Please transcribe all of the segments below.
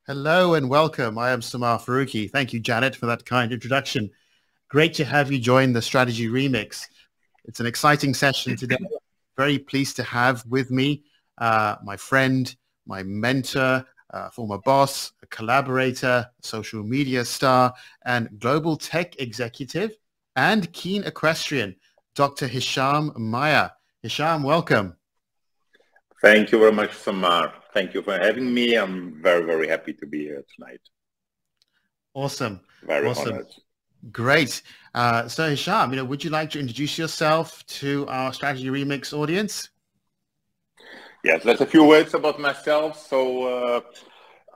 Hello and welcome. I am Samar Faruqi. Thank you, Janet, for that kind introduction. Great to have you join the Strategy Remix. It's an exciting session today. Very pleased to have with me my friend, my mentor, former boss, a collaborator, social media star, and global tech executive, and keen equestrian, Dr. Hisham Maya. Hisham, welcome. Thank you very much, Samar. Thank you for having me. I'm very, very happy to be here tonight. Awesome. Very awesome. honored. Great. So Hisham, would you like to introduce yourself to our Strategy Remix audience? Yes, there's a few words about myself. So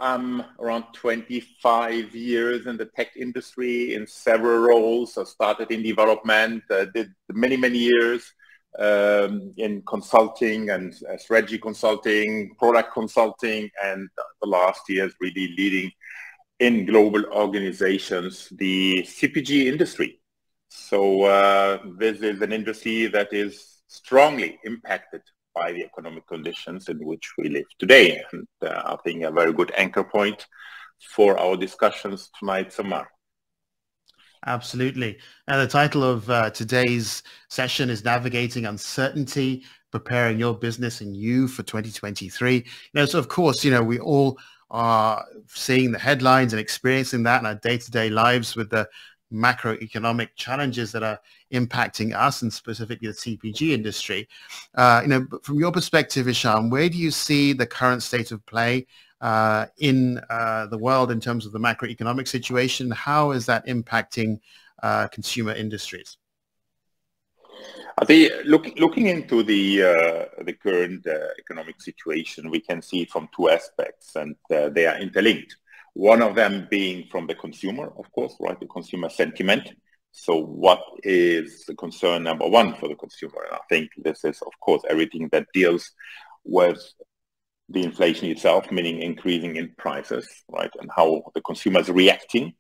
I'm around 25 years in the tech industry in several roles. I started in development, did many, many years in consulting and strategy consulting, product consulting, and the last years really leading in global organizations, the CPG industry. So this is an industry that is strongly impacted by the economic conditions in which we live today. And I think a very good anchor point for our discussions tonight, Samar. Absolutely. And the title of today's session is Navigating Uncertainty, Preparing Your Business and You for 2023. So of course, we all are seeing the headlines and experiencing that in our day-to-day lives with the macroeconomic challenges that are impacting us and specifically the CPG industry. But from your perspective, Hisham, where do you see the current state of play in the world in terms of the macroeconomic situation? How is that impacting consumer industries? I think looking into the current economic situation, we can see it from two aspects, and they are interlinked. One of them being from the consumer, of course, right? The consumer sentiment. So what is the concern number one for the consumer? And I think this is, of course, everything that deals with the inflation itself, meaning increasing in prices, right? And how the consumer is reacting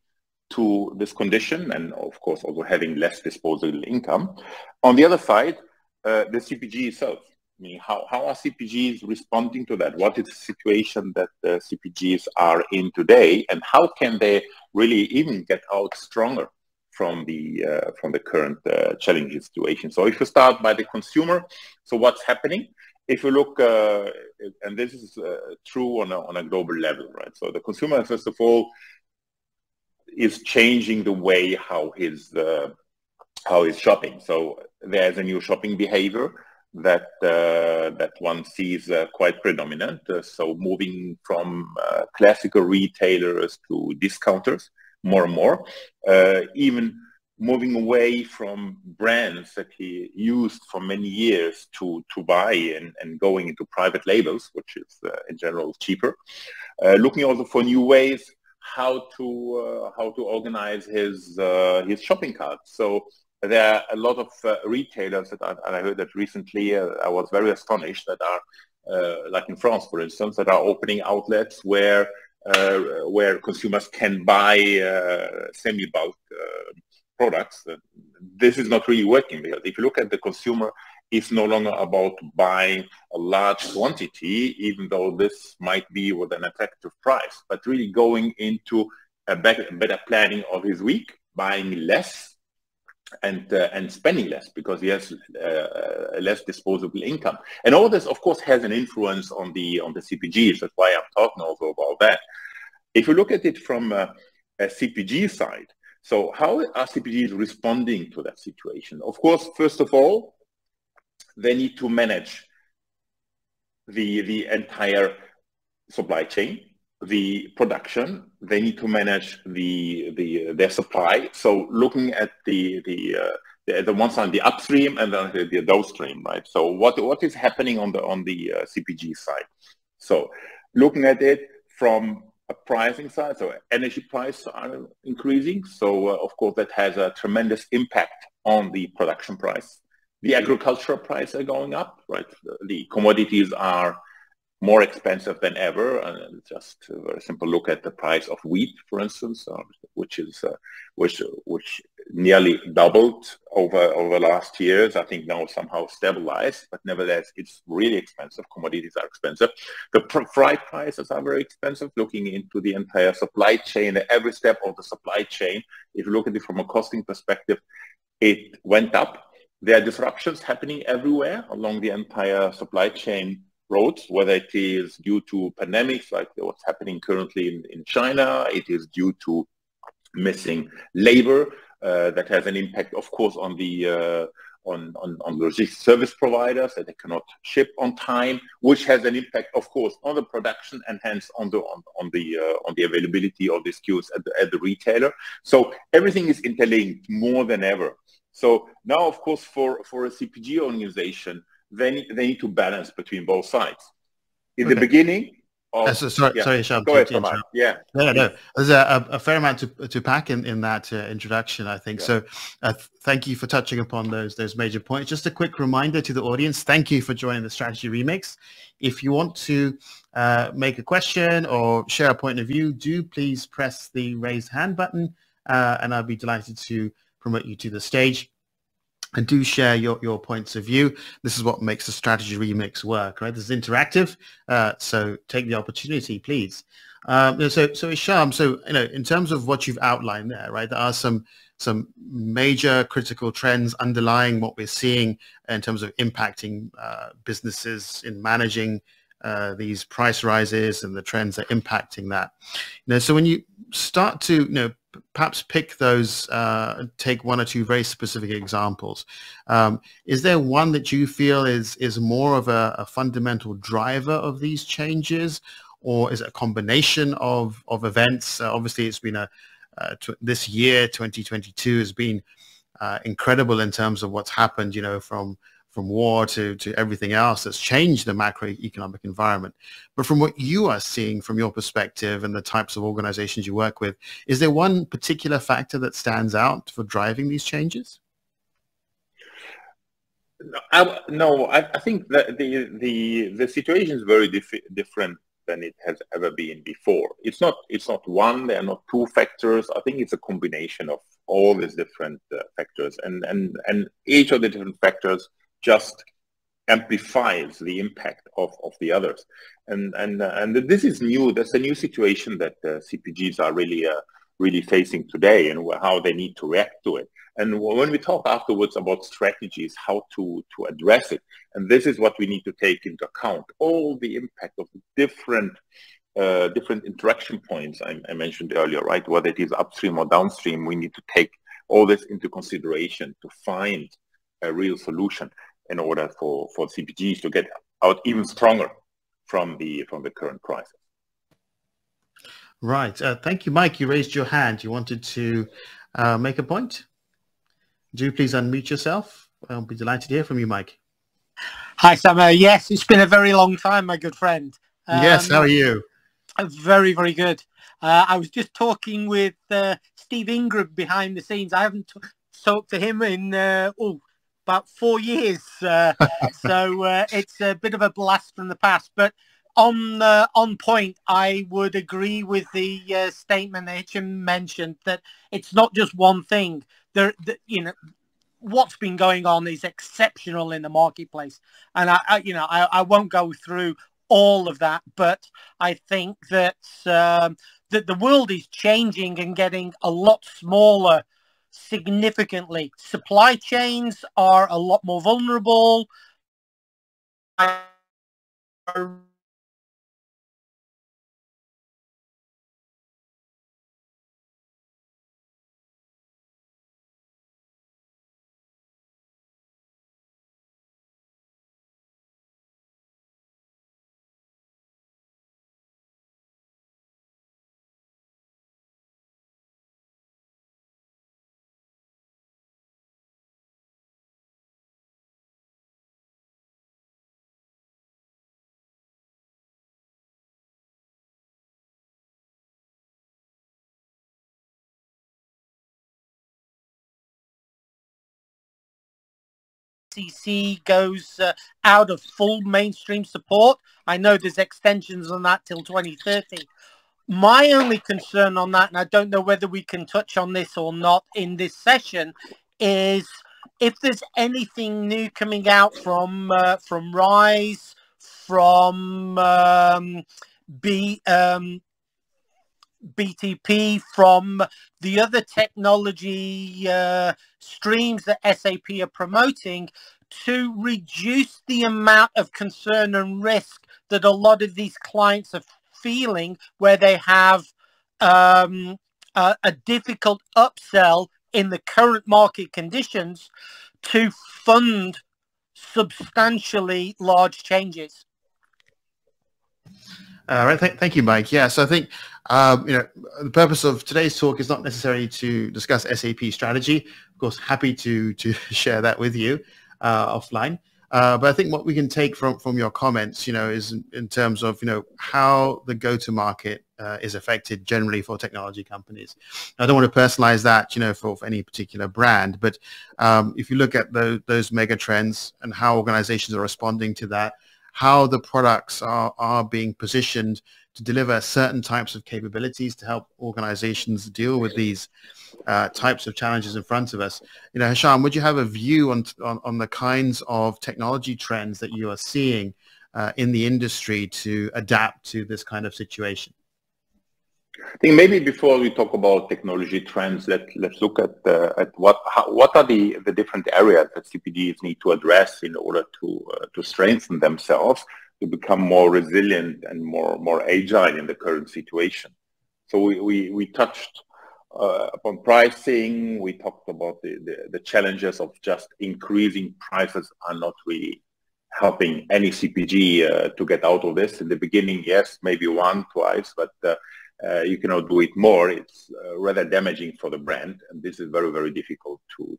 to this condition, and of course also having less disposable income. On the other side, the CPG itself. I mean, how are CPGs responding to that? What is the situation that the CPGs are in today, and how can they really even get out stronger from the current challenging situation? So if you start by the consumer, so what's happening? If you look, and this is true on a global level, right? So the consumer, first of all, is changing the way how he's shopping. So there's a new shopping behavior that one sees quite predominant. So moving from classical retailers to discounters more and more, even moving away from brands that he used for many years to buy and going into private labels, which is in general cheaper. Looking also for new ways how to organize his shopping cart. So there are a lot of retailers that I heard that recently. I was very astonished that are like in France, for instance, that are opening outlets where consumers can buy semi-bulk products. This is not really working, because if you look at the consumer, it's no longer about buying a large quantity, even though this might be with an attractive price, but really going into a better planning of his week, buying less and spending less because he has less disposable income. And all this, of course, has an influence on the CPGs. That's why I'm talking also about that. If you look at it from a CPG side, so how are CPGs responding to that situation? Of course, first of all, they need to manage the entire supply chain, the production. They need to manage their supply. So looking at the one side, the upstream, and then the downstream, right? So what is happening on the CPG side? So looking at it from a pricing side, so energy prices are increasing. So of course that has a tremendous impact on the production price. The agricultural prices are going up, right? The commodities are more expensive than ever. And just a very simple look at the price of wheat, for instance, which nearly doubled over last years. I think now somehow stabilized, but nevertheless, it's really expensive. Commodities are expensive. The freight prices are very expensive. Looking into the entire supply chain, every step of the supply chain, if you look at it from a costing perspective, it went up. There are disruptions happening everywhere along the entire supply chain roads, whether it is due to pandemics like what's happening currently in China, it is due to missing labor that has an impact, of course, on the on logistics service providers that they cannot ship on time, which has an impact, of course, on the production and hence on the availability of the SKUs at the retailer. So everything is interlinked more than ever. So now, of course, for a CPG organization, they need to balance between both sides. In the beginning, sorry, Sham. Go ahead, Samad. Yeah. No. There's a fair amount to pack in that introduction, I think. Yeah. So thank you for touching upon those major points. Just a quick reminder to the audience, thank you for joining the Strategy Remix. If you want to make a question or share a point of view, do please press the raise hand button and I'll be delighted to promote you to the stage. And do share your points of view. This is what makes the Strategy Remix work, right? This is interactive, so take the opportunity, please. So Isham, so in terms of what you've outlined there, right? There are some major critical trends underlying what we're seeing in terms of impacting businesses in managing these price rises and the trends that are impacting that. So when you start to perhaps pick those, take one or two very specific examples. Is there one that you feel is more of a fundamental driver of these changes, or is it a combination of events? Obviously, it's been this year, 2022, has been incredible in terms of what's happened, from war to everything else that's changed the macroeconomic environment. But from what you are seeing from your perspective and the types of organizations you work with, is there one particular factor that stands out for driving these changes? No, I think that the situation is very different than it has ever been before. It's not one, there are not two factors. I think it's a combination of all these different factors, and each of the different factors just amplifies the impact of the others, and this is new. That's a new situation that CPGs are really facing today, and how they need to react to it. And when we talk afterwards about strategies, how to address it, and this is what we need to take into account: all the impact of different interaction points I mentioned earlier, right? Whether it is upstream or downstream, we need to take all this into consideration to find a real solution in order for CPGs to get out even stronger from the current crisis. Right. Thank you, Mike. You raised your hand. You wanted to make a point. Do please unmute yourself. I'll be delighted to hear from you, Mike. Hi, Sam. Yes, it's been a very long time, my good friend. Yes, how are you? Very, very good. I was just talking with Steve Ingram behind the scenes. I haven't talked to him in about 4 years, so it's a bit of a blast from the past. But on point, I would agree with the statement that Hitchin mentioned, that it's not just one thing. What's been going on is exceptional in the marketplace, and I won't go through all of that, but I think that that the world is changing and getting a lot smaller significantly. Supply chains are a lot more vulnerable. Goes out of full mainstream support. I know there's extensions on that till 2030. My only concern on that, and I don't know whether we can touch on this or not in this session, is if there's anything new coming out from Rise, from BTP, from the other technology streams that SAP are promoting, to reduce the amount of concern and risk that a lot of these clients are feeling, where they have a difficult upsell in the current market conditions to fund substantially large changes. All right, thank you, Mike. Yeah, so I think the purpose of today's talk is not necessarily to discuss SAP strategy. Of course, happy to share that with you offline. But I think what we can take from your comments, is in terms of how the go-to-market is affected generally for technology companies. I don't want to personalize that, for any particular brand, but if you look at those mega trends and how organizations are responding to that, how the products are being positioned to deliver certain types of capabilities to help organizations deal with these types of challenges in front of us. Hisham, would you have a view on the kinds of technology trends that you are seeing in the industry to adapt to this kind of situation? I think maybe before we talk about technology trends, let's look at what are the different areas that CPGs need to address in order to strengthen themselves, to become more resilient and more agile in the current situation. So we touched upon pricing. We talked about the challenges of just increasing prices are not really helping any CPG to get out of this. In the beginning, yes, maybe one, twice, but you cannot do it more. It's rather damaging for the brand, and this is very, very difficult to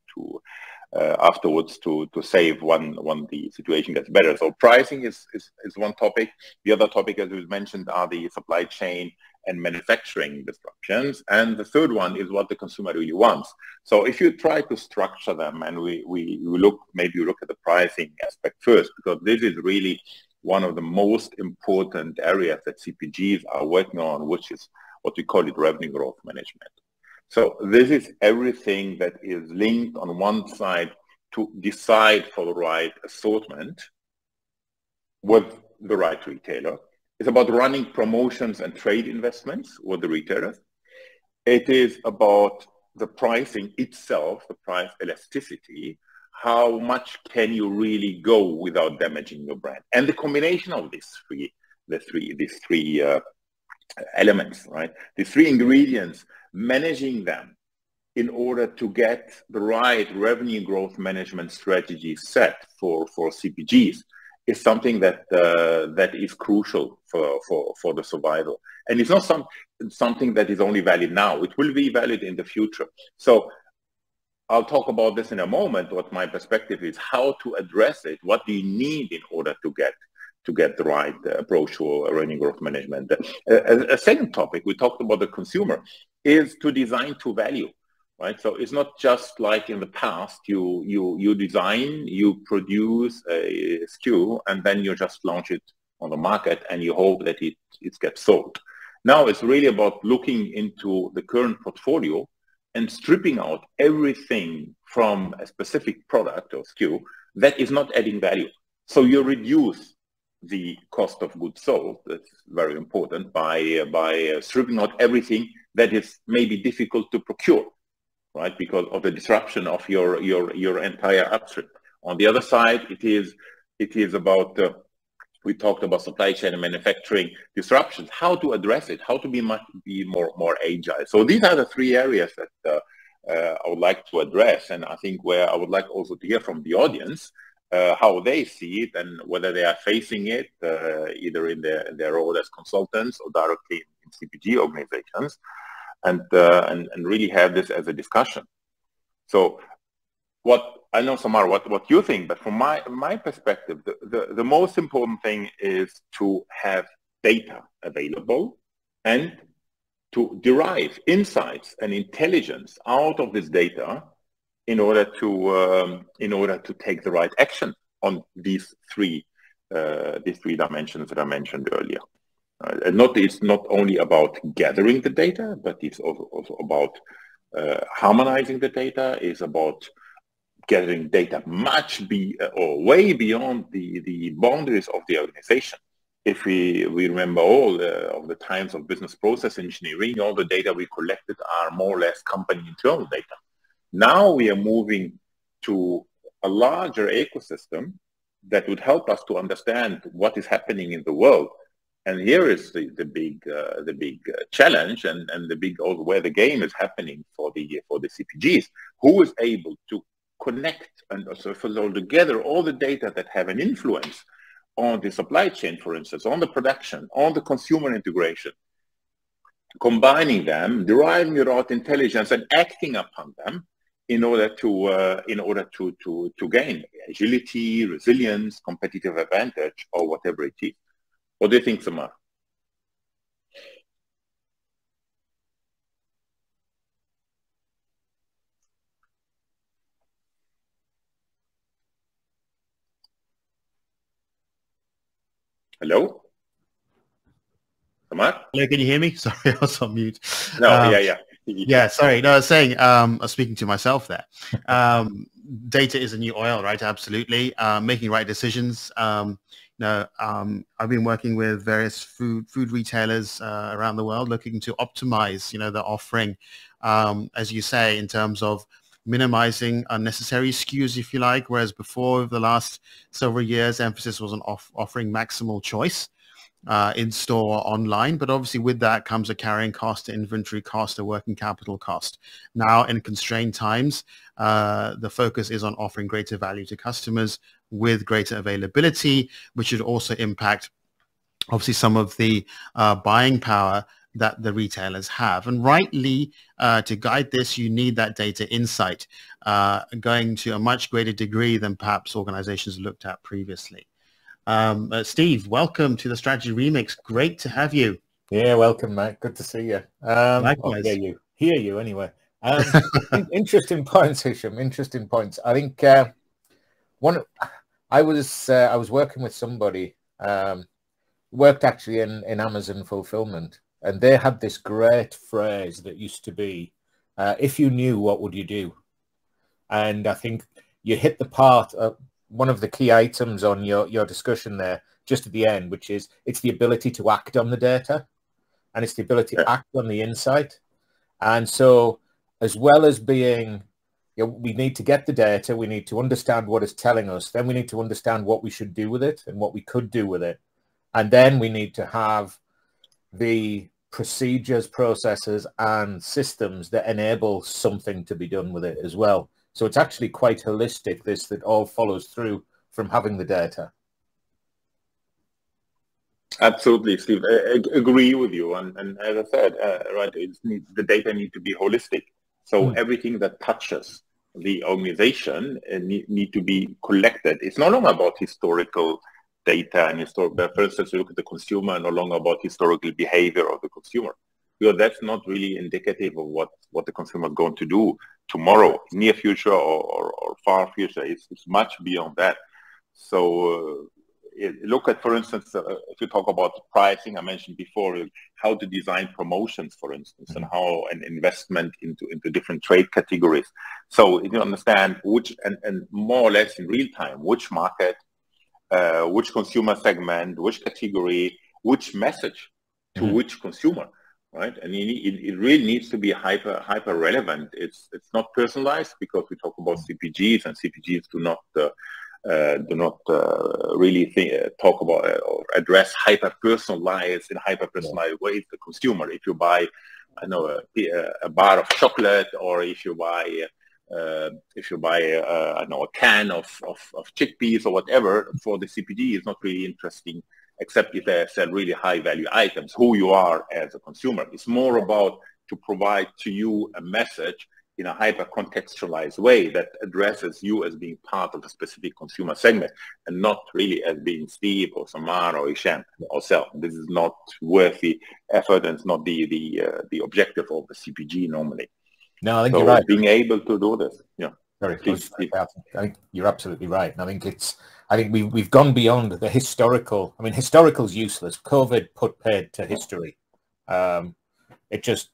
afterwards to save when the situation gets better. So pricing is one topic. The other topic, as we mentioned, are the supply chain and manufacturing disruptions, and the third one is what the consumer really wants. So if you try to structure them, and we look at the pricing aspect first, because this is really one of the most important areas that CPGs are working on, which is what we call it revenue growth management. So this is everything that is linked on one side to decide for the right assortment with the right retailer. It's about running promotions and trade investments with the retailers. It is about the pricing itself, the price elasticity. How much can you really go without damaging your brand? And the combination of these three elements, right? These three ingredients, managing them in order to get the right revenue growth management strategy set for CPGs is something that is crucial for the survival. And it's not something that is only valid now. It will be valid in the future. So I'll talk about this in a moment. What my perspective is, how to address it. What do you need in order to get the right approach to revenue growth management? A second topic, we talked about the consumer, is to design to value, right? So it's not just like in the past, you design, you produce a SKU, and then you just launch it on the market and you hope that it gets sold. Now it's really about looking into the current portfolio and stripping out everything from a specific product or SKU that is not adding value. So you reduce the cost of goods sold. That's very important by stripping out everything that is maybe difficult to procure, right? Because of the disruption of your entire upstream. On the other side, it is about we talked about supply chain and manufacturing disruptions, how to address it, how to be more agile. So these are the three areas that I would like to address, and I think where I would like also to hear from the audience how they see it and whether they are facing it either in their role as consultants or directly in CPG organizations, and really have this as a discussion. So I know, Samar, what you think, but from my perspective, the most important thing is to have data available and to derive insights and intelligence out of this data in order to take the right action on these three dimensions that I mentioned earlier. It's not only about gathering the data, but it's also about harmonizing the data. It's about gathering data or way beyond the boundaries of the organization. If we remember all of the times of business process engineering, all the data we collected are more or less company internal data. Now we are moving to a larger ecosystem that would help us to understand what is happening in the world. And here is the big challenge and the big where the game is happening for the CPGs. Who is able to connect and also together all the data that have an influence on the supply chain, for instance, on the production, on the consumer integration, combining them, deriving your intelligence and acting upon them in order to gain agility, resilience, competitive advantage, or whatever it is. What do you think, Samar? Hello? Samar? Hello, can you hear me? Sorry, I was on mute. No, yeah. Yeah, sorry. No, I was saying, I was speaking to myself there. Data is a new oil, right? Absolutely. Making right decisions. I've been working with various food retailers around the world looking to optimize, the offering, as you say, in terms of minimizing unnecessary SKUs, if you like, whereas before the last several years, emphasis was on offering maximal choice in store or online. But obviously with that comes a carrying cost, an inventory cost, a working capital cost. Now in constrained times, the focus is on offering greater value to customers with greater availability, which should also impact obviously some of the buying power that the retailers have. And rightly, to guide this, you need that data insight going to a much greater degree than perhaps organizations looked at previously. Steve, welcome to the Strategy Remix. Great to have you. Yeah, welcome, mate. Good to see you. Likewise. Hear you anyway. Interesting points, Hisham. Interesting points. I think I was working with somebody, worked actually in Amazon fulfillment, and they had this great phrase that used to be, if you knew, what would you do? And I think you hit the part of one of the key items on your discussion there, just at the end, which is it's the ability to act on the data, and it's the ability to act on the insight. And so as well as being, we need to get the data, we need to understand what it's telling us, then we need to understand what we should do with it and what we could do with it. And then we need to have the procedures, processes, and systems that enable something to be done with it as well. So it's actually quite holistic, that all follows through from having the data. Absolutely, Steve. I agree with you. And as I said, right, the data need to be holistic. So everything that touches the organization need to be collected. It's no longer about historical data and for instance, you look at the consumer, no longer about historical behavior of the consumer. Because that's not really indicative of what the consumer is going to do tomorrow, near future or far future. It's much beyond that. So look at, for instance, if you talk about pricing, I mentioned before how to design promotions, for instance, and how an investment into different trade categories. So you understand which and more or less in real time, which market, which consumer segment, which category, which message to which consumer. Right, and it really needs to be hyper relevant. It's not personalized because we talk about CPGs, and CPGs do not really talk about or address hyper personalized ways the consumer. If you buy, I know, a bar of chocolate, or if you buy I know, a can of chickpeas or whatever, for the CPG is not really interesting, except if they sell really high value items, who you are as a consumer. It's more about to provide to you a message in a hyper-contextualized way that addresses you as being part of a specific consumer segment, and not really as being Steve or Samar or Hisham or Sel. This is not worth the effort, and it's not the objective of the CPG normally. No, I think you're right. Being able to do this, yeah. Sorry, I think you're absolutely right. And I think I think we've gone beyond the historical. I mean, historical's useless. COVID put paid to history. It just,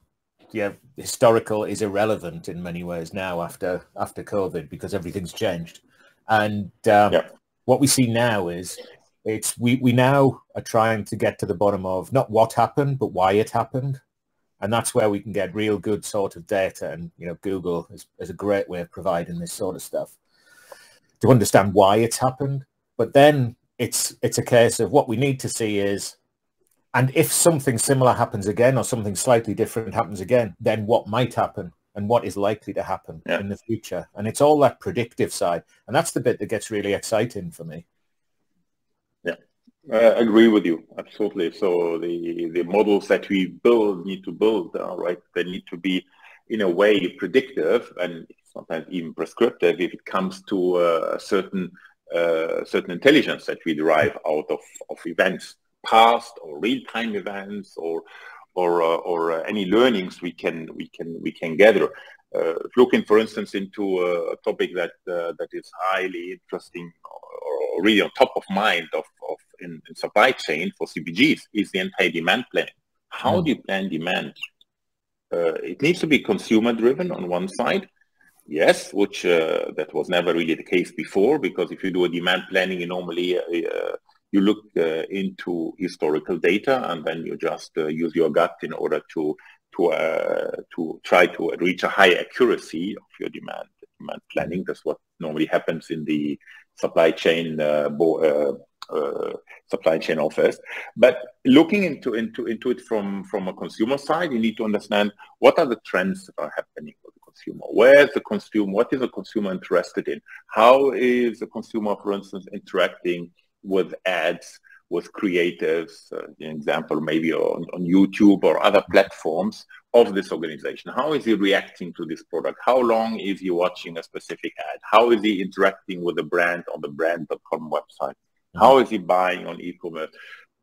yeah, historical is irrelevant in many ways now after COVID, because everything's changed. And what we see now is we now are trying to get to the bottom of not what happened, but why it happened. And that's where we can get real good sort of data. And, you know, Google is a great way of providing this sort of stuff to understand why it's happened. But then it's a case of what we need to see is, and if something similar happens again or something slightly different happens again, then what might happen and what is likely to happen in the future. And it's all that predictive side. And that's the bit that gets really exciting for me. Yeah, I agree with you. Absolutely. So the models that we need to build, right, they need to be in a way predictive and sometimes even prescriptive if it comes to a certain intelligence that we derive out of events, past or real-time events, or any learnings we can gather. Looking, for instance, into a topic that is highly interesting or really on top of mind in supply chain for CPGs is the entire demand planning. How do you plan demand? It needs to be consumer driven on one side. Yes, which that was never really the case before, because if you do a demand planning, you normally you look into historical data and then you just use your gut in order to try to reach a high accuracy of your demand planning. That's what normally happens in the supply chain office. But looking into it from a consumer side, you need to understand what are the trends that are happening for the consumer. Where's the consumer? What is the consumer interested in? How is the consumer, for instance, interacting with ads, with creatives, an example maybe on YouTube or other platforms of this organization? How is he reacting to this product? How long is he watching a specific ad? How is he interacting with the brand on the brand.com website? How is he buying on e-commerce?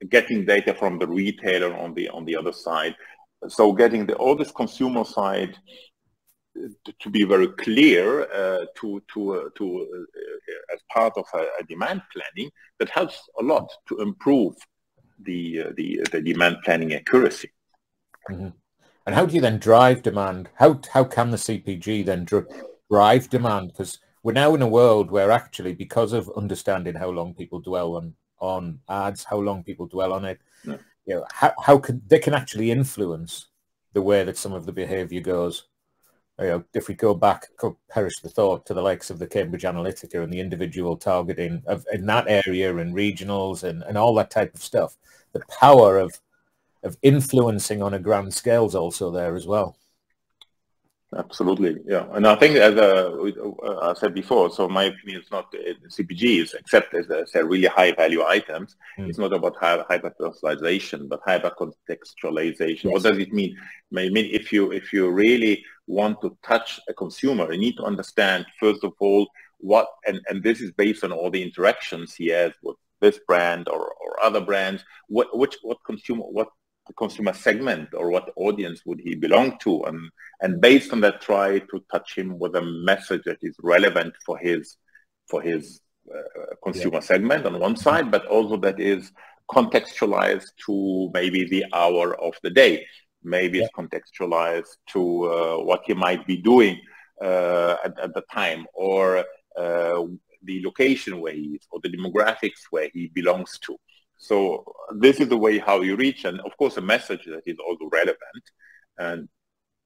Getting data from the retailer on the other side. So getting all this consumer side to be very clear as part of a demand planning, that helps a lot to improve the demand planning accuracy. Mm-hmm. And how do you then drive demand? How can the CPG then drive demand? Because we're now in a world where actually, because of understanding how long people dwell on ads, how long people dwell on it, you know, how they can actually influence the way that some of the behavior goes. You know, if we go back, perish the thought, to the likes of the Cambridge Analytica and the individual targeting in that area and regionals and all that type of stuff, the power of influencing on a grand scale is also there as well. Absolutely, yeah. And I think, as I said before, so my opinion is not CPGs, except as I said, really high-value items. It's not about hyper-personalization, but hyper-contextualization. Yes. What does it mean? I mean, if you really want to touch a consumer, you need to understand, first of all, what, and this is based on all the interactions he has with this brand or other brands, what the consumer segment or what audience would he belong to, and based on that, try to touch him with a message that is relevant for his consumer segment on one side, but also that is contextualized to maybe the hour of the day. Maybe it's contextualized to what he might be doing at the time, or the location where he is, or the demographics where he belongs to. So this is the way how you reach, and of course a message that is also relevant and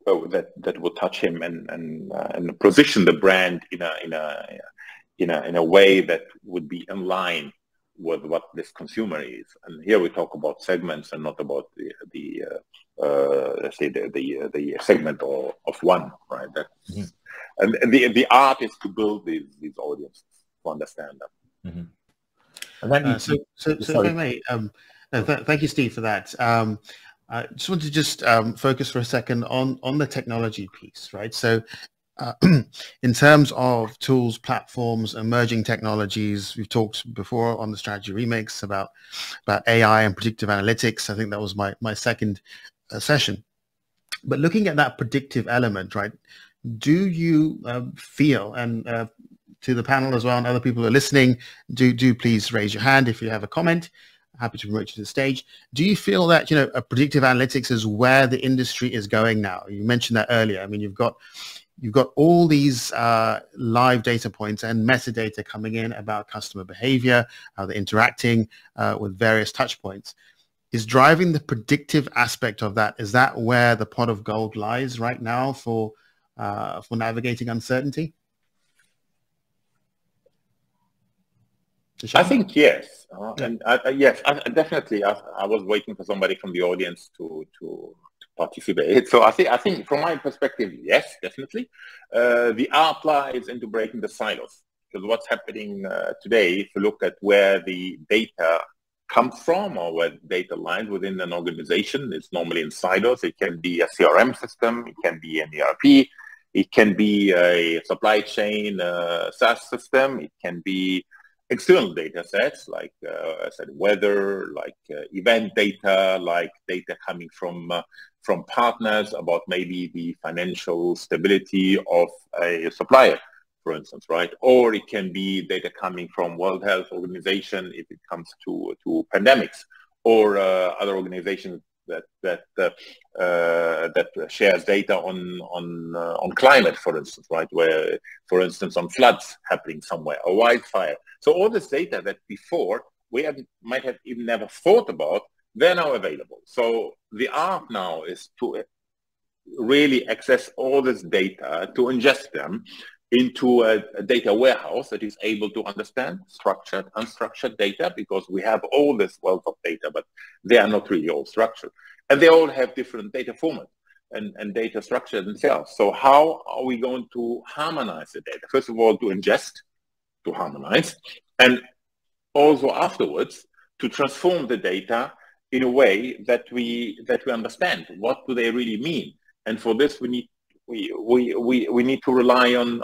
that will touch him and position the brand in a way that would be in line with what this consumer is. And here we talk about segments and not about the let's say the segment of one, right? That's, and the art is to build these audiences to understand them. Mm-hmm. And then so if I may, thank you, Steve, for that. I just want to focus for a second on the technology piece, right? So in terms of tools, platforms, emerging technologies, we've talked before on the Strategy Remix about AI and predictive analytics. I think that was my second session. But looking at that predictive element, right, do you feel, and to the panel as well, and other people who are listening, do please raise your hand if you have a comment. Happy to promote you to the stage. Do you feel that, a predictive analytics is where the industry is going now? You mentioned that earlier. I mean, you've got all these live data points and metadata coming in about customer behavior, how they're interacting with various touch points. Is driving the predictive aspect of that, is that where the pot of gold lies right now for navigating uncertainty? I think yes. Yeah. And yes, definitely. I was waiting for somebody from the audience to participate. So I think from my perspective, yes, definitely. The art lies into breaking the silos, because what's happening today, if you look at where the data comes from or where data lies within an organization, it's normally in silos. It can be a CRM system, it can be an ERP, it can be a supply chain SaaS system, it can be external data sets like I said, weather, like event data, like data coming from partners about maybe the financial stability of a supplier, for instance, right? Or it can be data coming from World Health Organization if it comes to pandemics, or other organizations that shares data on climate, for instance, right? Where, for instance, on floods happening somewhere, or wildfire. So all this data that before we might have even never thought about, they're now available. So the art now is to really access all this data, to ingest them into a data warehouse that is able to understand structured, unstructured data, because we have all this wealth of data, but they are not really all structured. And they all have different data formats and data structure themselves. So how are we going to harmonize the data? First of all, to ingest, to harmonize, and also afterwards to transform the data in a way that we understand what do they really mean. And for this, we need to rely on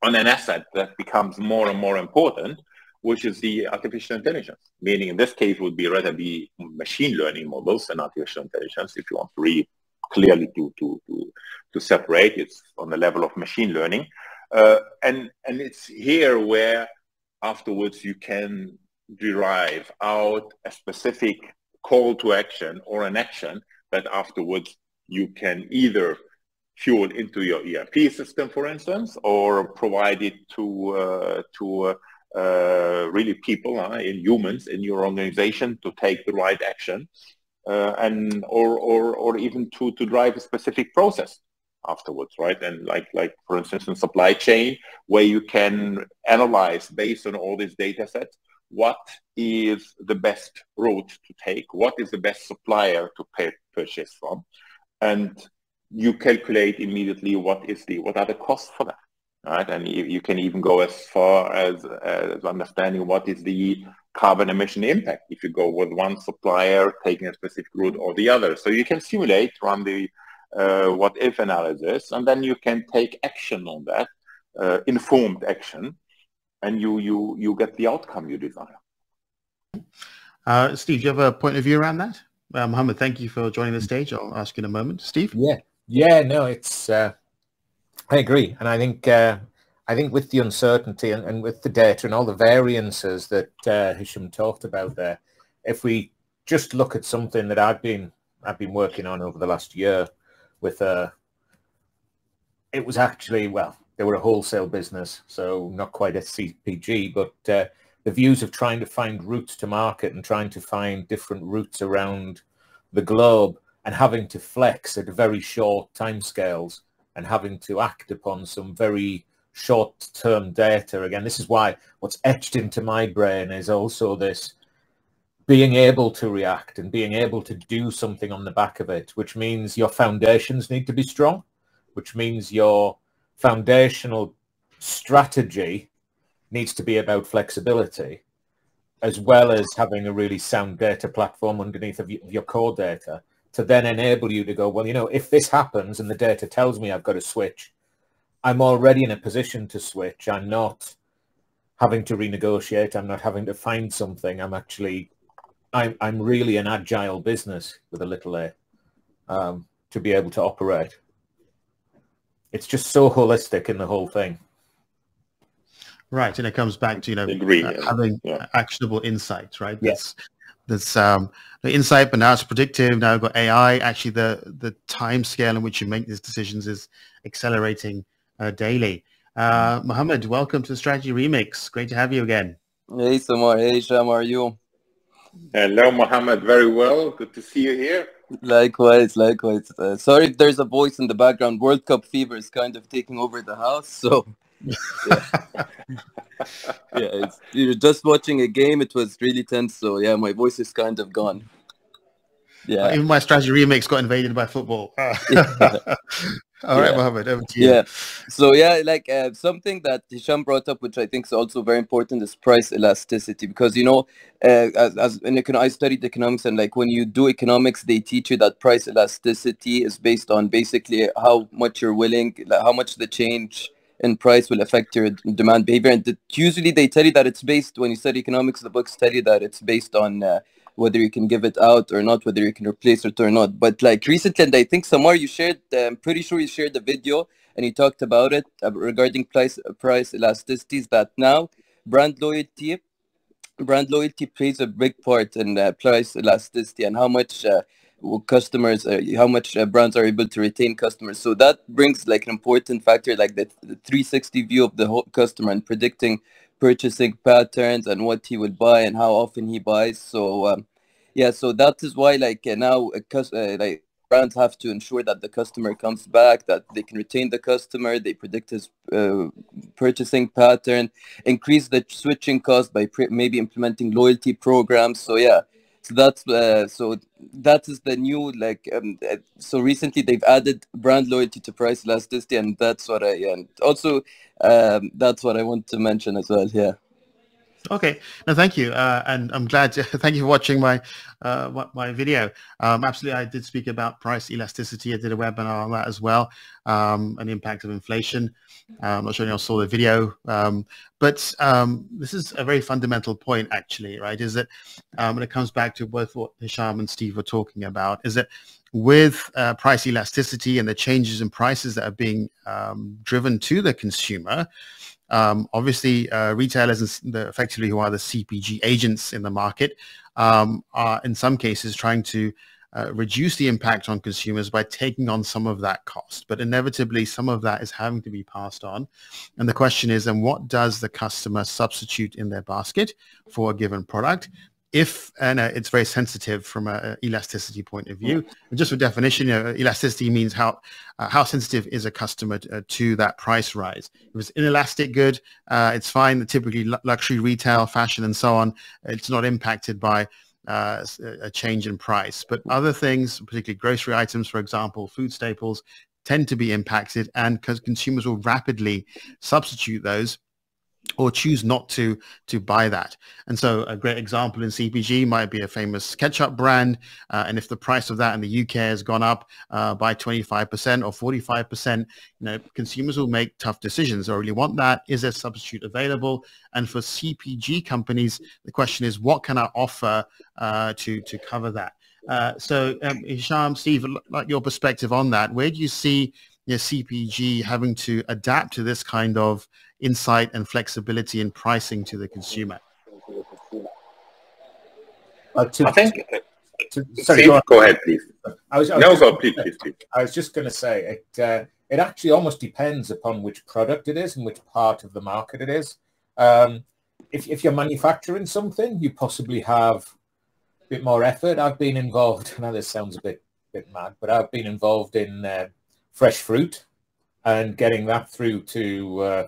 an asset that becomes more and more important, which is the artificial intelligence. Meaning, in this case, would be rather be machine learning models than artificial intelligence. If you want to really clearly to separate, it's on the level of machine learning, and it's here where afterwards you can derive out a specific call to action or an action that afterwards you can either fuel into your ERP system, for instance, or provide it to really people in humans in your organization to take the right action, and or even to drive a specific process afterwards, right? And like for instance in supply chain, where you can analyze based on all these data sets, what is the best route to take, what is the best supplier to purchase from, and you calculate immediately what are the costs for that, right? And you can even go as far as understanding what is the carbon emission impact if you go with one supplier taking a specific route or the other. So you can simulate, run the what if analysis, and then you can take action on that, informed action, and you get the outcome you desire. Steve, do you have a point of view around that? Mohammed, thank you for joining the stage. I'll ask you in a moment. Steve? Yeah, no, it's I agree, and I think with the uncertainty and with the data and all the variances that Hisham talked about there, if we just look at something that I've been working on over the last year with it was actually, well, they were a wholesale business, so not quite a CPG, but the views of trying to find routes to market and trying to find different routes around the globe and having to flex at very short timescales and having to act upon some very short-term data. Again, this is why what's etched into my brain is also this being able to react and being able to do something on the back of it, which means your foundations need to be strong, which means your foundational strategy needs to be about flexibility, as well as having a really sound data platform underneath of your core data to then enable you to go, well, if this happens and the data tells me I've got to switch, I'm already in a position to switch. I'm not having to renegotiate. I'm not having to find something. I'm really an agile business with a little a to be able to operate. It's just so holistic in the whole thing. Right, and it comes back to Agree. having actionable insights, right? Yes. That's the insight, but now it's predictive. Now we've got AI. Actually, the time scale in which you make these decisions is accelerating daily. Mohammed, welcome to the Strategy Remix. Great to have you again. Hey Samar, hey Sham, how are you? Hello, Mohammed. Very well. Good to see you here. Likewise, likewise. Sorry if there's a voice in the background. World Cup fever is kind of taking over the house, so yeah, you're just watching a game. It was really tense, so yeah, my voice is kind of gone. Yeah, Even my Strategy Remix got invaded by football. All right, Mohammed, over to you. Yeah. So yeah, like something that Hisham brought up, which I think is also very important, is price elasticity. Because as I studied economics, and like when you do economics, they teach you that price elasticity is based on basically how much you're willing, like how much the change in price will affect your demand behavior. And usually they tell you that it's based, when you study economics, the books tell you that it's based on whether you can give it out or not, whether you can replace it or not. But like recently, and I think Samar, you shared, I'm pretty sure you shared the video and you talked about it regarding price elasticities, that now brand loyalty plays a big part in price elasticity and how much customers, how much brands are able to retain customers. So that brings like an important factor, like the 360 view of the whole customer and predicting purchasing patterns and what he will buy and how often he buys. So so that is why like now like brands have to ensure that the customer comes back, that they can retain the customer, they predict his purchasing pattern, increase the switching cost by maybe implementing loyalty programs. So so that is the new so recently they've added brand loyalty to price elasticity, and that's what that's what I want to mention as well. Okay, no, thank you, and I'm glad to thank you for watching my my video. Absolutely, I did speak about price elasticity. I did a webinar on that as well, and the impact of inflation. I'm not sure you all saw the video, but this is a very fundamental point, actually, right? Is that when it comes back to both what Hisham and Steve were talking about, is that with price elasticity and the changes in prices that are being driven to the consumer, obviously, retailers and effectively who are the CPG agents in the market are in some cases trying to reduce the impact on consumers by taking on some of that cost. But inevitably, some of that is having to be passed on. And the question is, then what does the customer substitute in their basket for a given product? And it's very sensitive from an elasticity point of view. And just for definition, elasticity means how sensitive is a customer to that price rise. If it's inelastic good, it's fine. Typically luxury retail, fashion, and so on, it's not impacted by a change in price. But other things, particularly grocery items, for example, food staples, tend to be impacted, and because consumers will rapidly substitute those or choose not to buy that. And so a great example in CPG might be a famous ketchup brand. And if the price of that in the UK has gone up by 25% or 45%, consumers will make tough decisions. I really want that. Is there a substitute available? And for CPG companies, the question is, what can I offer to cover that? So Hisham, Steve, like your perspective on that, where do you see CPG having to adapt to this kind of insight and flexibility in pricing to the consumer? I think. Sorry, Steve, go ahead, please. Please. I was just going to say it actually almost depends upon which product it is and which part of the market it is. If you're manufacturing something, you possibly have a bit more effort. I've been involved. I know this sounds a bit mad, but I've been involved in fresh fruit and getting that through to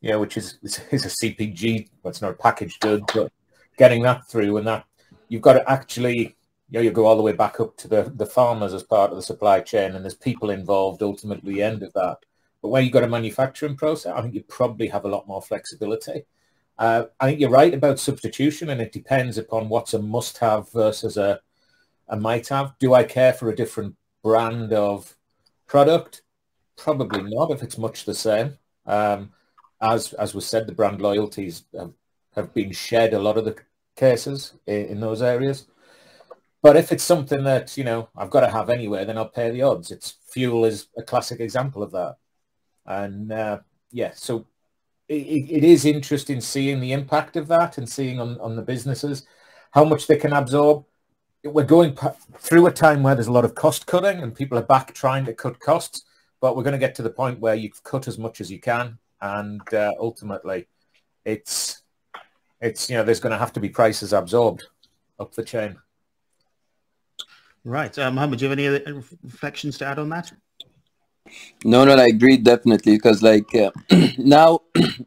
which is a CPG. Well, it's not a packaged good, but getting that through, and that you've got to actually you go all the way back up to the farmers as part of the supply chain, and there's people involved ultimately the end of that. But when you've got a manufacturing process, I think you probably have a lot more flexibility. I think you're right about substitution, and it depends upon what's a must-have versus a might-have. Do I care for a different brand of product? Probably not, if it's much the same. As was said, the brand loyalties have been shed a lot of the cases in those areas. But if it's something that, I've got to have anyway, then I'll pay the odds. Fuel is a classic example of that. And so it is interesting seeing the impact of that and seeing on the businesses how much they can absorb. We're going through a time where there's a lot of cost cutting and people are back trying to cut costs, but we're going to get to the point where you've cut as much as you can, and ultimately it's there's going to have to be prices absorbed up the chain. Right. Mohammed, do you have any other reflections to add on that? No, I agree definitely, because like now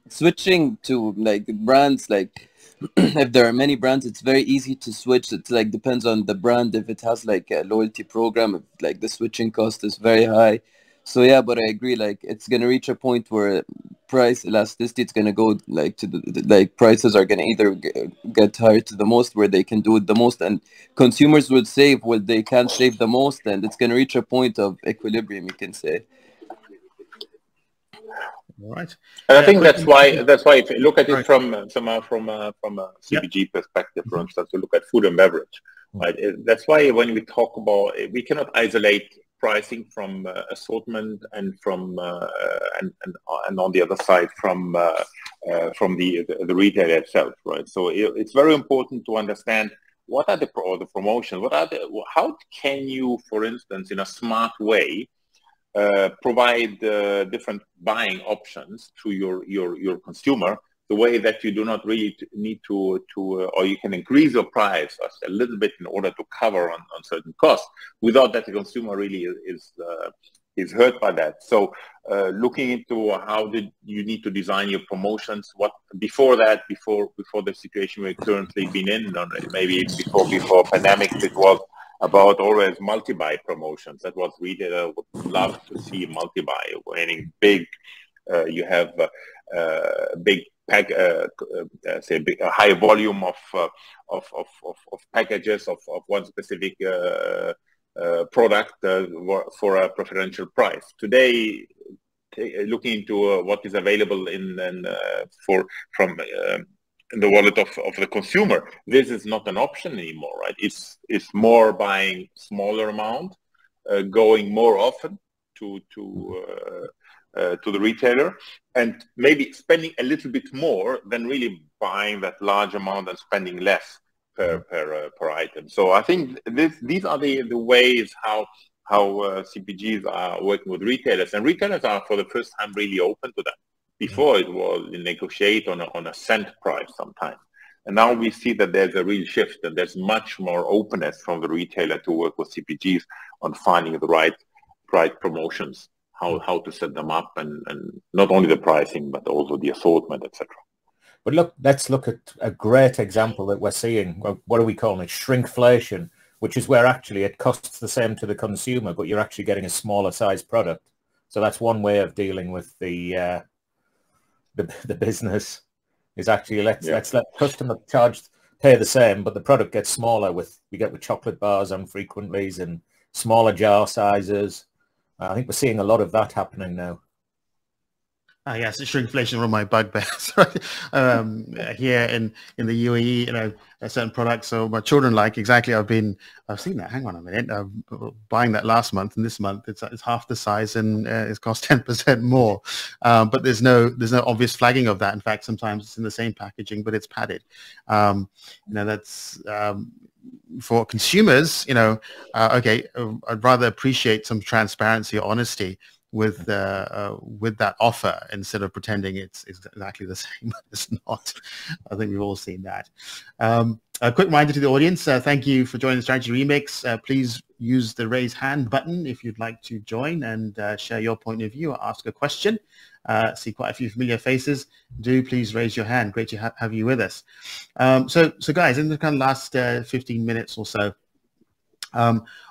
switching to like brands, like if there are many brands, it's very easy to switch. It's like depends on the brand. If it has like a loyalty program, like the switching cost is very high. So yeah, but I agree, like it's gonna reach a point where price elasticity, it's gonna go like to like prices are gonna either get higher to the most where they can do it the most, and consumers will save where they can save the most, and it's gonna reach a point of equilibrium, you can say. All right. And I think that's why if you look at it from a CPG perspective, for instance, we look at food and beverage, right? That's why when we talk about, we cannot isolate pricing from assortment and from and on the other side from the retailer itself, right? So it's very important to understand what are the promotions, how can you, for instance, in a smart way, provide different buying options to your consumer, the way that you do not really need to or you can increase your price a little bit in order to cover on certain costs without that the consumer really is hurt by that. So looking into how did you need to design your promotions, what before the situation we're currently been in, or maybe before pandemic, it was about always multi-buy promotions. That was retailer would love to see multi-buy, meaning big. You have big pack, say a high volume of packages of one specific product for a preferential price. Today, looking into what is available from the wallet of the consumer, this is not an option anymore, right? It's more buying smaller amount, going more often to the retailer, and maybe spending a little bit more than really buying that large amount and spending less per item. So I think these are the ways how CPGs are working with retailers, and retailers are for the first time really open to that. Before it was negotiate on a cent price sometimes. And now we see that there's a real shift, and there's much more openness from the retailer to work with CPGs on finding the right promotions, how to set them up, and not only the pricing, but also the assortment, etc. But let's look at a great example that we're seeing. What are we calling it? Shrinkflation, which is where actually it costs the same to the consumer, but you're actually getting a smaller size product. So that's one way of dealing with the business, is actually let's let customer pay the same, but the product gets smaller. With chocolate bars on frequentlies and smaller jar sizes. I think we're seeing a lot of that happening now. Yes, shrinkflation, one of my bugbears. Here in the UAE, certain products. So my children like exactly. I've seen that. Hang on a minute. Buying that last month, and this month it's half the size, and it's cost 10% more. But there's no obvious flagging of that. In fact, sometimes it's in the same packaging, but it's padded. That's for consumers. Okay, I'd rather appreciate some transparency or honesty with that offer, instead of pretending it's exactly the same. It's not. I think we've all seen that. A quick reminder to the audience, thank you for joining the Strategy Remix. Please use the raise hand button if you'd like to join and share your point of view or ask a question. See quite a few familiar faces. Do please raise your hand. Great to have you with us. So guys, in the kind of last 15 minutes or so,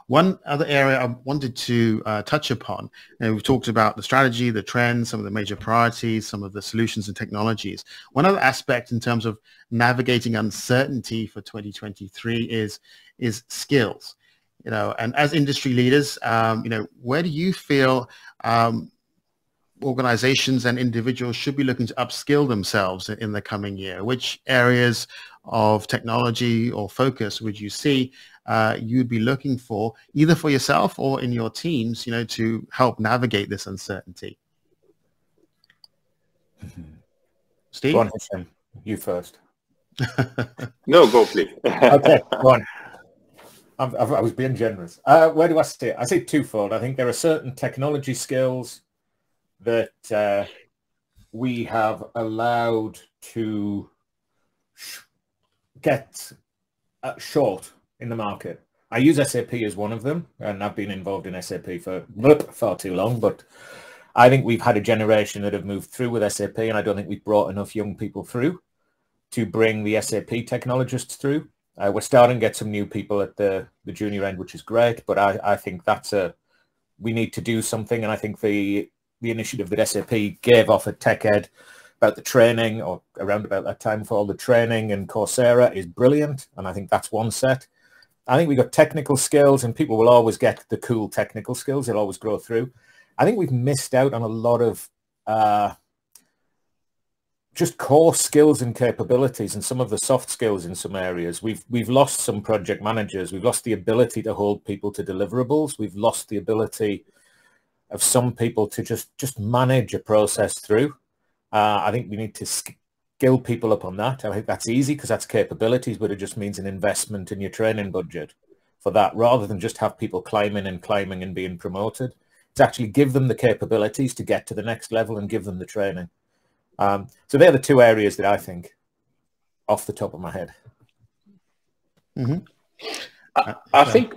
one other area I wanted to touch upon, and we've talked about the strategy, the trends, some of the major priorities, some of the solutions and technologies. One other aspect in terms of navigating uncertainty for 2023 is skills. And as industry leaders, where do you feel organizations and individuals should be looking to upskill themselves in the coming year? Which areas of technology or focus would you see you'd be looking for, either for yourself or in your teams, to help navigate this uncertainty? Steve? Go on, Hisham. You first. No, go please. Okay, go on. I was being generous. Where do I stay? I say twofold. I think there are certain technology skills that we have allowed to get short in the market. I use SAP as one of them, and I've been involved in SAP for far too long, but I think we've had a generation that have moved through with SAP, and I don't think we've brought enough young people through to bring the SAP technologists through. We're starting to get some new people at the junior end, which is great, but I think we need to do something, and I think the initiative that SAP gave off at TechEd about the training, or around about that time for all the training, and Coursera is brilliant, and I think that's one set. I think we've got technical skills, and people will always get the cool technical skills. They'll always grow through. I think we've missed out on a lot of just core skills and capabilities, and some of the soft skills in some areas. We've lost some project managers. We've lost the ability to hold people to deliverables. We've lost the ability of some people to just manage a process through. I think we need to skill people up on that. I think that's easy because that's capabilities, but it just means an investment in your training budget for that, rather than just have people climbing and being promoted. It's actually give them the capabilities to get to the next level and give them the training. So they're the two areas that I think off the top of my head. Mm-hmm. I think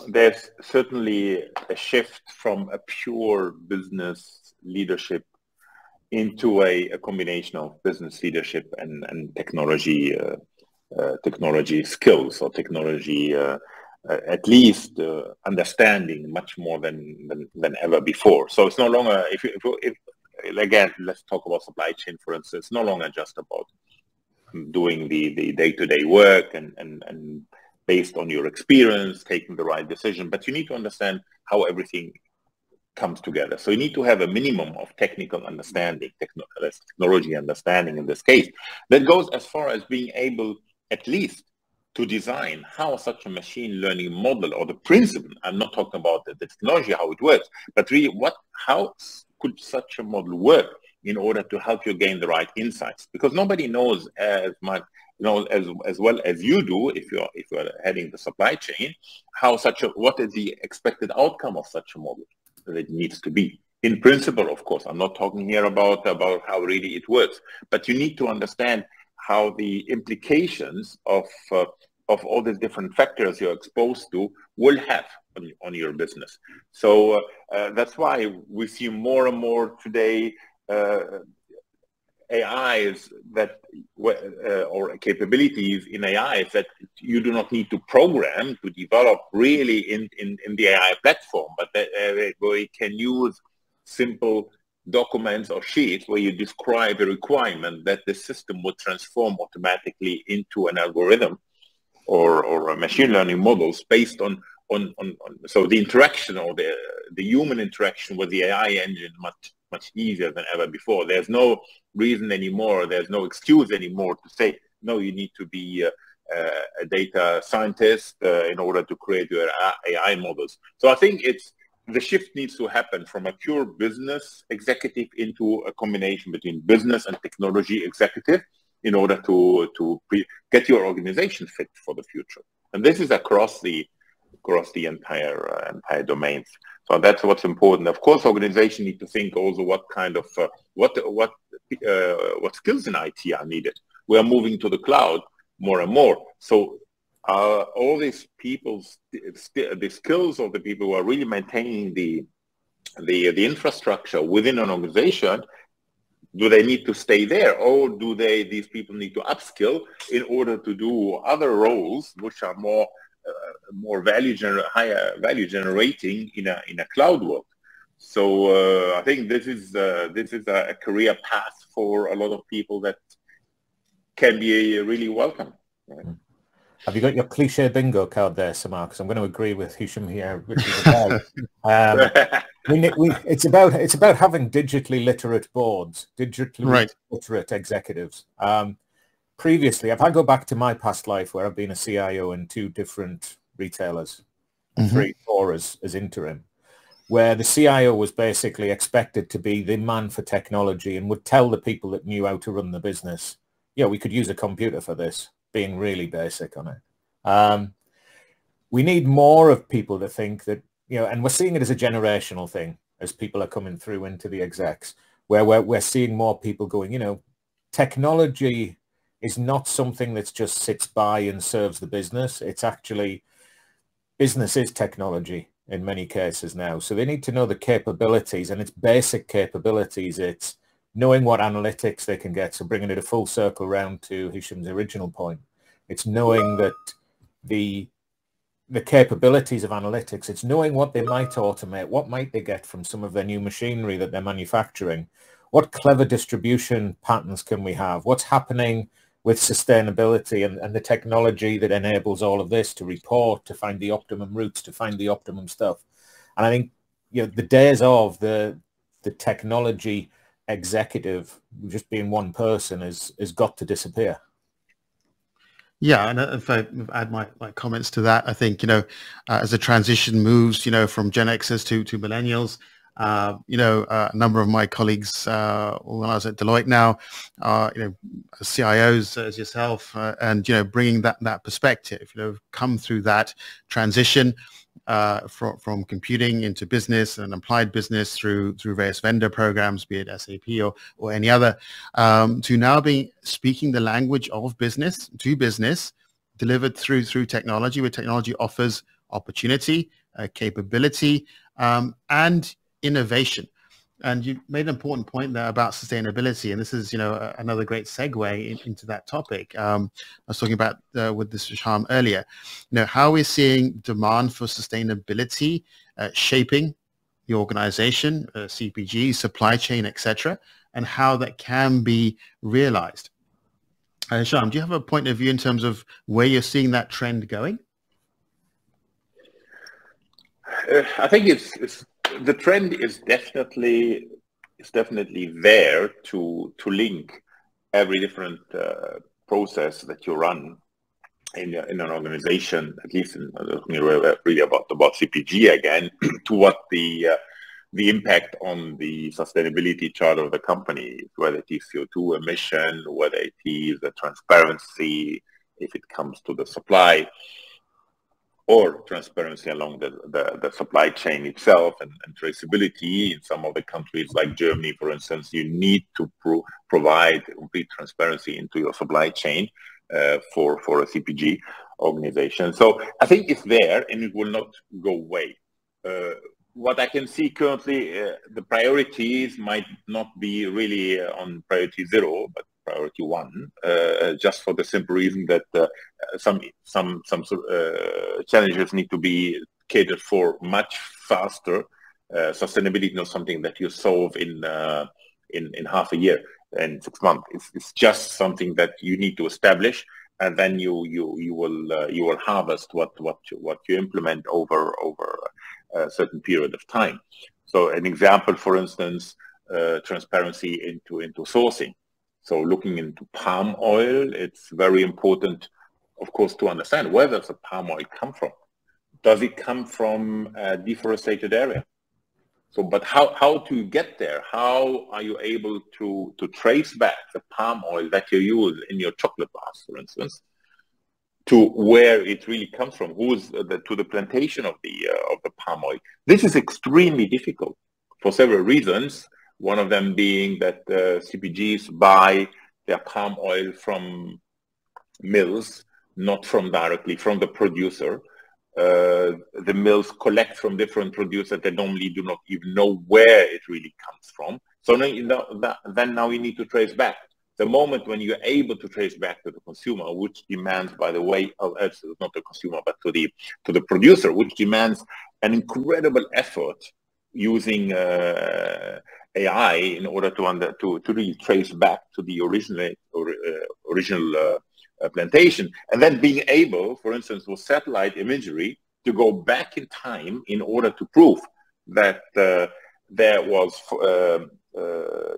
there's certainly a shift from a pure business leadership into a combination of business leadership and technology skills, or technology at least understanding much more than ever before. So it's no longer, if again, let's talk about supply chain, for instance. It's no longer just about doing the day-to-day work and based on your experience, taking the right decision, but you need to understand how everything comes together. So you need to have a minimum of technical understanding, technology understanding in this case, that goes as far as being able at least to design how such a machine learning model, or the principle, I'm not talking about the technology, how it works, but really how could such a model work in order to help you gain the right insights? Because nobody knows as much, as well as you do, if you're heading the supply chain, what is the expected outcome of such a model that it needs to be. In principle, of course, I'm not talking here about how really it works, but you need to understand how the implications of all these different factors you're exposed to will have on your business. So that's why we see more and more today AIs or capabilities in AIs that you do not need to program to develop really in the AI platform, but where you can use simple documents or sheets where you describe a requirement that the system would transform automatically into an algorithm or a machine learning models based on so the interaction, or the human interaction with the AI engine much easier than ever before. There's no reason anymore, there's no excuse anymore to say, no, you need to be a data scientist in order to create your AI models. So I think the shift needs to happen from a pure business executive into a combination between business and technology executive in order to get your organization fit for the future. And this is across the entire domains. So that's what's important. Of course, organizations need to think also what kind of what skills in IT are needed. We are moving to the cloud more and more. So all these people's the skills of the people who are really maintaining the infrastructure within an organization, do they need to stay there, or do these people need to upskill in order to do other roles which are higher value generating in a cloud world? So I think this is a career path for a lot of people that can be really welcome. Right? Have you got your cliche bingo card there, Samar? Because I'm going to agree with Hisham here, which is about it's about having digitally literate boards, literate executives. Previously, if I go back to my past life where I've been a CIO in 2 different retailers, 3, 4 as interim, where the CIO was basically expected to be the man for technology and would tell the people that knew how to run the business, yeah, we could use a computer for this, being really basic on it. We need more of people to think that, and we're seeing it as a generational thing as people are coming through into the execs, where we're seeing more people going, technology is not something that just sits by and serves the business. It's actually, business is technology in many cases now. So they need to know the capabilities, and it's basic capabilities. It's knowing what analytics they can get. So bringing it a full circle round to Hisham's original point. It's knowing that the capabilities of analytics, it's knowing what they might automate, what might they get from some of their new machinery that they're manufacturing, what clever distribution patterns can we have, what's happening with sustainability and the technology that enables all of this to report, to find the optimum routes, to find the optimum stuff. And I think, the days of the technology executive just being one person has got to disappear. Yeah, and if I add my comments to that, I think, as the transition moves, from Gen Xers to millennials, a number of my colleagues, when I was at Deloitte now, CIOs as yourself, and, bringing that perspective, come through that transition from computing into business and applied business through various vendor programs, be it SAP or any other, to now speaking the language of business to business, delivered through technology, where technology offers opportunity, capability, and innovation. And you made an important point there about sustainability, and this is, another great segue into that topic. I was talking about with this Hisham earlier, how we're seeing demand for sustainability shaping the organization, CPG, supply chain, etc., and how that can be realized. Hisham, do you have a point of view in terms of where you're seeing that trend going? I think the trend is definitely there to link every different process that you run in an organization, at least really about CPG again, to what the impact on the sustainability chart of the company, whether it is CO2 emission, whether it is the transparency, if it comes to the supply, or transparency along the supply chain itself, and traceability. In some of the countries like Germany, for instance, you need to provide complete transparency into your supply chain for a CPG organization. So I think it's there and it will not go away. What I can see currently, the priorities might not be really on priority 0, but priority 1, just for the simple reason that some challenges need to be catered for much faster. Sustainability is not something that you solve in half a year and 6 months. It's just something that you need to establish, and then you will harvest what you implement over a certain period of time. So an example, for instance, transparency into sourcing. So looking into palm oil, it's very important, of course, to understand where does the palm oil come from. Does it come from a deforested area? So, but how to get there? How are you able to trace back the palm oil that you use in your chocolate bars, for instance, to where it really comes from? Who's to the plantation of the palm oil? This is extremely difficult for several reasons. One of them being that CPGs buy their palm oil from mills, not directly from the producer. The mills collect from different producers that normally do not even know where it really comes from. So then now you need to trace back. The moment when you're able to trace back to the consumer, which demands, by the way, not the consumer, but to the producer, which demands an incredible effort using AI in order to really trace back to the original plantation, and then being able, for instance, with satellite imagery, to go back in time in order to prove that there was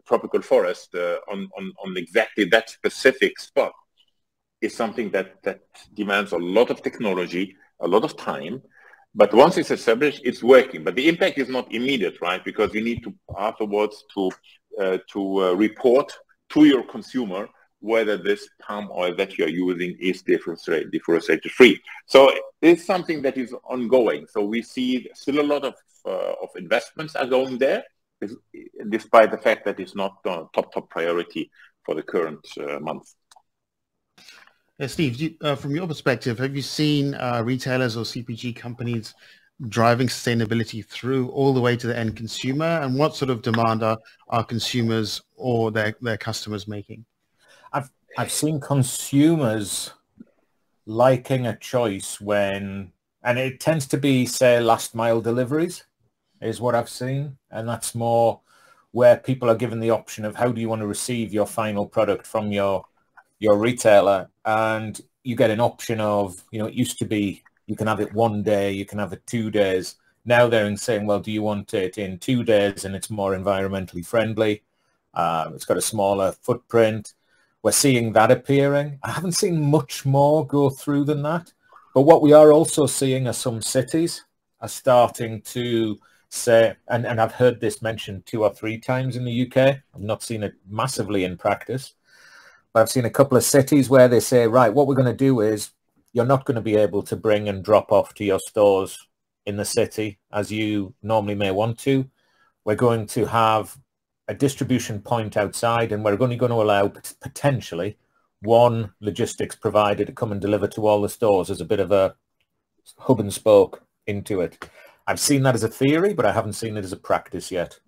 tropical forest on exactly that specific spot, is something that demands a lot of technology, a lot of time, But once it's established, it's working. But the impact is not immediate, right? Because you need to afterwards to report to your consumer whether this palm oil that you're using is deforestation free. So it's something that is ongoing. So we see still a lot of investments are going there, despite the fact that it's not top priority for the current month. Yeah, Steve, from your perspective, have you seen retailers or CPG companies driving sustainability through all the way to the end consumer? And what sort of demand are consumers or their customers making? I've seen consumers liking a choice when, and it tends to be, say, last mile deliveries is what I've seen. And that's more where people are given the option of how do you want to receive your final product from your retailer, and you get an option of, it used to be you can have it 1 day, you can have it 2 days. Now they're saying, well, do you want it in 2 days and it's more environmentally friendly? It's got a smaller footprint. We're seeing that appearing. I haven't seen much more go through than that. But what we are also seeing are some cities are starting to say, and I've heard this mentioned 2 or 3 times in the UK. I've not seen it massively in practice. But I've seen a couple of cities where they say, right, what we're going to do is you're not going to be able to bring and drop off to your stores in the city as you normally may want to. We're going to have a distribution point outside, and we're only going to allow potentially 1 logistics provider to come and deliver to all the stores as a bit of a hub and spoke into it. I've seen that as a theory, but I haven't seen it as a practice yet.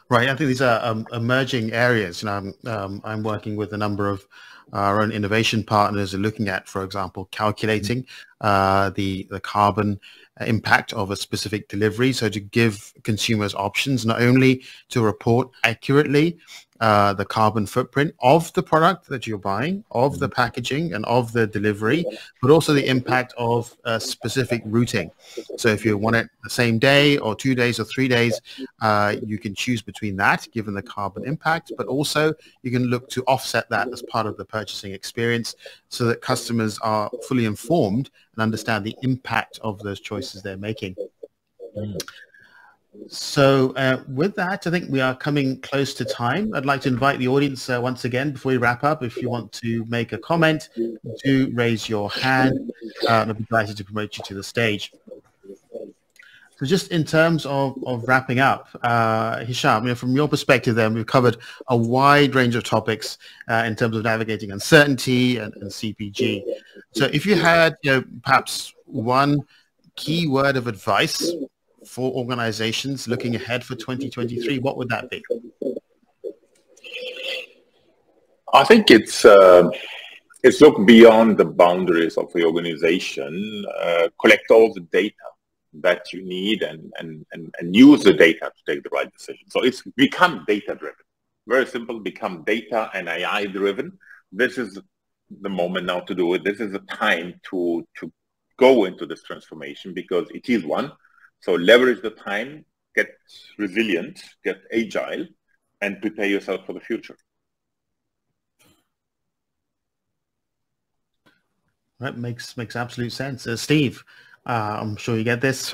Right. I think these are emerging areas. I'm working with a number of our own innovation partners and looking at, for example, calculating the carbon impact of a specific delivery. So to give consumers options, not only to report accurately the carbon footprint of the product that you're buying, of the packaging and of the delivery, but also the impact of specific routing. So if you want it the same day or 2 days or 3 days, you can choose between that, given the carbon impact, but also you can look to offset that as part of the purchasing experience so that customers are fully informed and understand the impact of those choices they're making. So with that, I think we are coming close to time. I'd like to invite the audience once again, before we wrap up, if you want to make a comment, do raise your hand. I'll be delighted to promote you to the stage. So just in terms of wrapping up, Hisham, from your perspective then, we've covered a wide range of topics in terms of navigating uncertainty and CPG. So if you had perhaps one key word of advice for organizations looking ahead for 2023, what would that be? I think it's look beyond the boundaries of the organization, collect all the data that you need and use the data to take the right decision. So it's become data driven. Very simple, become data and AI driven. This is the moment now to do it. This is the time to go into this transformation, because it is one. So leverage the time, get resilient, get agile, and prepare yourself for the future. That makes absolute sense. Steve, I'm sure you get this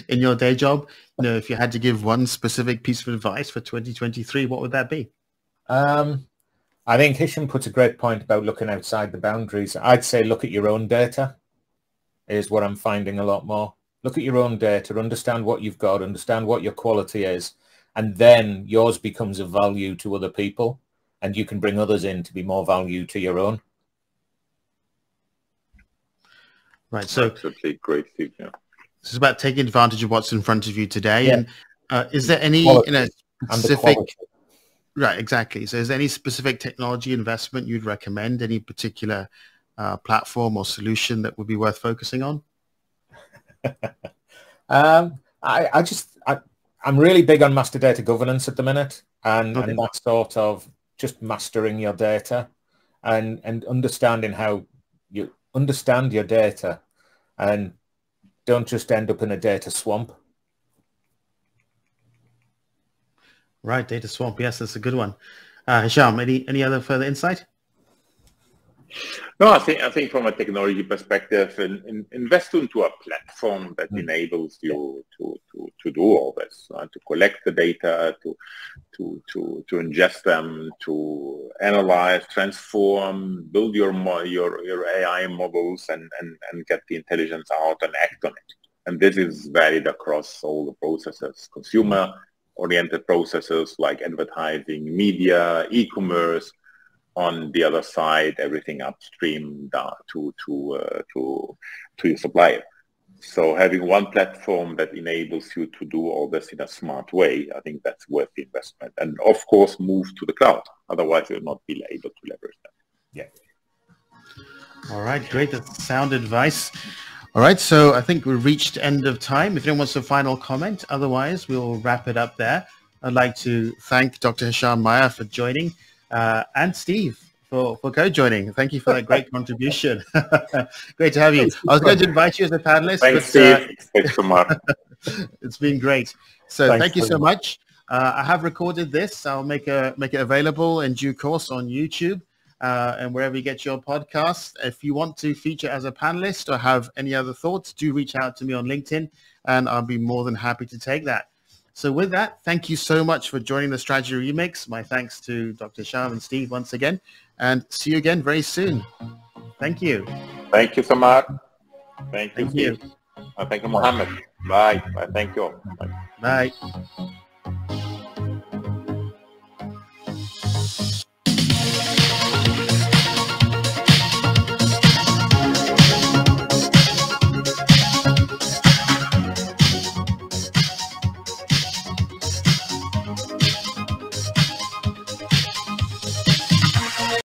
in your day job. If you had to give one specific piece of advice for 2023, what would that be? I think Hisham puts a great point about looking outside the boundaries. I'd say look at your own data is what I'm finding a lot more. Look at your own data, understand what you've got, understand what your quality is, and then yours becomes of value to other people, and you can bring others in to be more value to your own. Right. So absolutely great, Steve. Yeah. This is about taking advantage of what's in front of you today. Yeah. And is there any specific? Right, exactly. So is there any specific technology investment you'd recommend? Any particular platform or solution that would be worth focusing on? I'm really big on master data governance at the minute, and that sort of just mastering your data and understanding how you understand your data and don't just end up in a data swamp. Right, data swamp. Yes, that's a good one. Hisham, any other further insight? No, I think from a technology perspective, invest into a platform that enables you to do all this, to collect the data, to ingest them, to analyze, transform, build your AI models, and get the intelligence out and act on it. And this is varied across all the processes, consumer-oriented processes like advertising, media, e-commerce. On the other side, everything upstream down to your supplier. So having one platform that enables you to do all this in a smart way, I think that's worth the investment. And of course, move to the cloud. Otherwise, you'll not be able to leverage that. Yeah. All right, great. That's sound advice. All right, so I think we've reached end of time. If anyone wants a final comment, otherwise we'll wrap it up there. I'd like to thank Dr. Hisham Meyer for joining. And Steve for co-joining. Thank you for that great contribution. Great to have you. I was going to invite you as a panelist. Thanks, Steve. Thanks so much. It's been great. So Thanks thank you so much. I have recorded this. I'll make it available in due course on YouTube and wherever you get your podcasts. If you want to feature as a panelist or have any other thoughts, do reach out to me on LinkedIn, and I'll be more than happy to take that. So with that, thank you so much for joining the Strategy Remix. My thanks to Dr. Hisham and Steve once again, and see you again very soon. Thank you. Thank you so much. Thank you, Thank Steve. you. Thank you, Mohammed. Bye. Bye. Thank you. Bye. Bye.